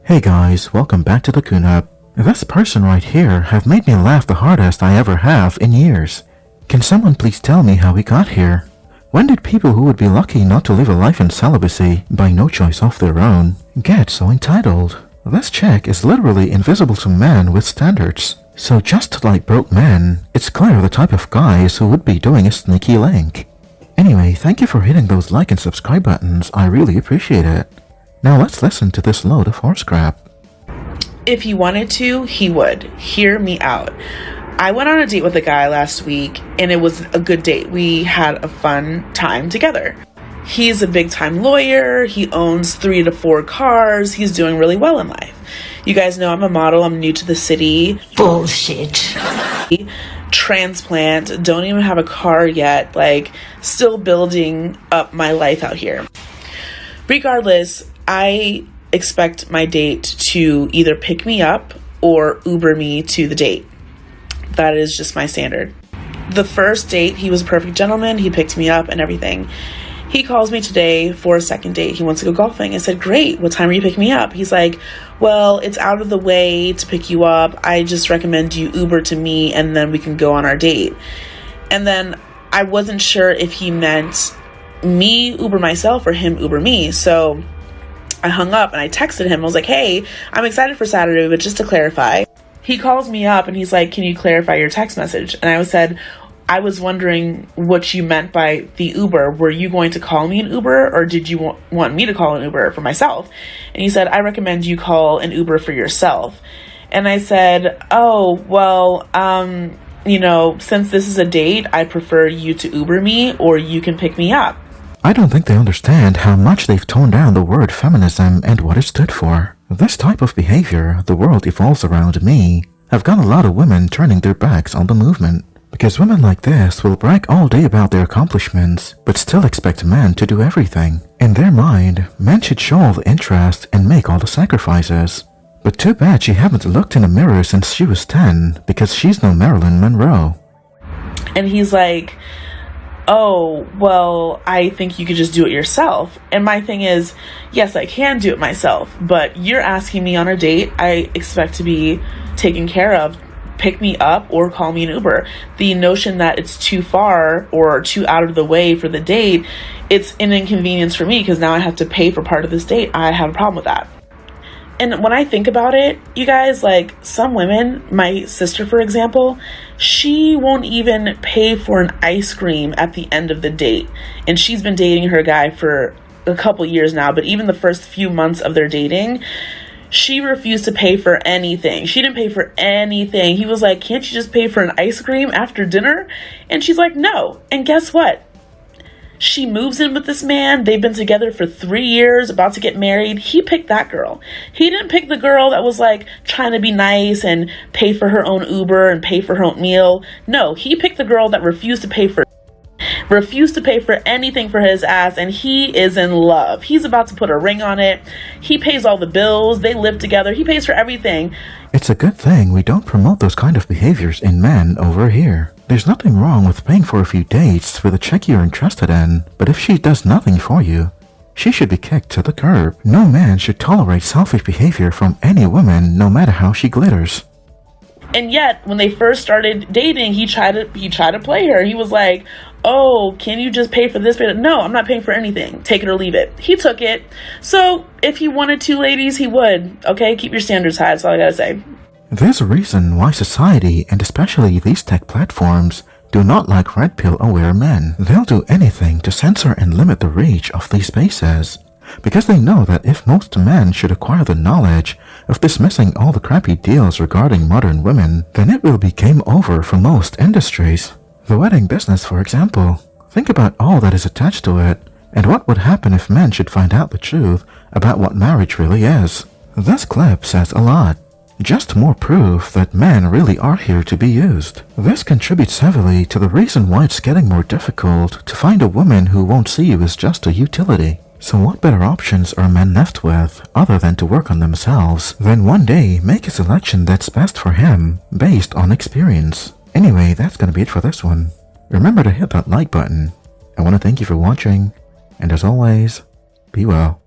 Hey guys, welcome back to the Coon Hub. This person right here have made me laugh the hardest I ever have in years. Can someone please tell me how we got here? When did people who would be lucky not to live a life in celibacy by no choice of their own get so entitled? This chick is literally invisible to men with standards. So just like broke men, it's clear the type of guys who would be doing a sneaky link. Anyway, thank you for hitting those like and subscribe buttons, I really appreciate it. Now let's listen to this load of horse crap. If he wanted to, he would. Hear me out. I went on a date with a guy last week, and it was a good date. We had a fun time together. He's a big-time lawyer. He owns 3 to 4 cars. He's doing really well in life. You guys know I'm a model. I'm new to the city. Bullshit. Transplant. Don't even have a car yet. Still building up my life out here. Regardless, I expect my date to either pick me up or Uber me to the date. That is just my standard. The first date, he was a perfect gentleman. He picked me up and everything. He calls me today for a second date. He wants to go golfing. I said, great. What time are you picking me up? He's like, well, it's out of the way to pick you up. I just recommend you Uber to me and then we can go on our date. And then I wasn't sure if he meant me Uber myself or him Uber me. So I hung up and I texted him. I was like, hey, I'm excited for Saturday, but just to clarify. He calls me up and he's like, can you clarify your text message? And I said, I was wondering what you meant by the Uber. Were you going to call me an Uber or did you want me to call an Uber for myself? And he said, I recommend you call an Uber for yourself. And I said, oh, well, since this is a date, I prefer you to Uber me or you can pick me up. I don't think they understand how much they've toned down the word feminism and what it stood for. This type of behavior, the world evolves around me, have got a lot of women turning their backs on the movement. Because women like this will brag all day about their accomplishments, but still expect men to do everything. In their mind, men should show all the interest and make all the sacrifices. But too bad she haven't looked in a mirror since she was 10, because she's no Marilyn Monroe. And he's like, oh, well, I think you could just do it yourself. And my thing is, yes, I can do it myself, but you're asking me on a date. I expect to be taken care of. Pick me up or call me an Uber. The notion that it's too far or too out of the way for the date, it's an inconvenience for me because now I have to pay for part of this date. I have a problem with that. And when I think about it, you guys, some women, my sister, for example, she won't even pay for an ice cream at the end of the date. And she's been dating her guy for a couple years now, but even the first few months of their dating, she refused to pay for anything. She didn't pay for anything. He was like, can't you just pay for an ice cream after dinner? And she's like, no. And guess what? She moves in with this man. They've been together for 3 years, about to get married. He picked that girl. He didn't pick the girl that was trying to be nice and pay for her own Uber and pay for her own meal. No, he picked the girl that refused to pay for anything for his ass, and he is in love. He's about to put a ring on it. He pays all the bills. They live together. He pays for everything. It's a good thing we don't promote those kind of behaviors in men over here. There's nothing wrong with paying for a few dates with a chick you're interested in, but if she does nothing for you, she should be kicked to the curb. No man should tolerate selfish behavior from any woman, no matter how she glitters. And yet, when they first started dating, he tried to play her. He was like, oh, can you just pay for this? No, I'm not paying for anything. Take it or leave it. He took it. So if he wanted to, ladies, he would. Okay, keep your standards high. That's all I gotta say. There's a reason why society, and especially these tech platforms, do not like red pill aware men. They'll do anything to censor and limit the reach of these spaces. Because they know that if most men should acquire the knowledge of dismissing all the crappy deals regarding modern women, then it will be game over for most industries. The wedding business, for example. Think about all that is attached to it, and what would happen if men should find out the truth about what marriage really is. This clip says a lot. Just more proof that men really are here to be used. This contributes heavily to the reason why it's getting more difficult to find a woman who won't see you as just a utility. So what better options are men left with, other than to work on themselves, than one day make a selection that's best for him, based on experience. Anyway, that's gonna be it for this one. Remember to hit that like button. I want to thank you for watching, and as always, be well.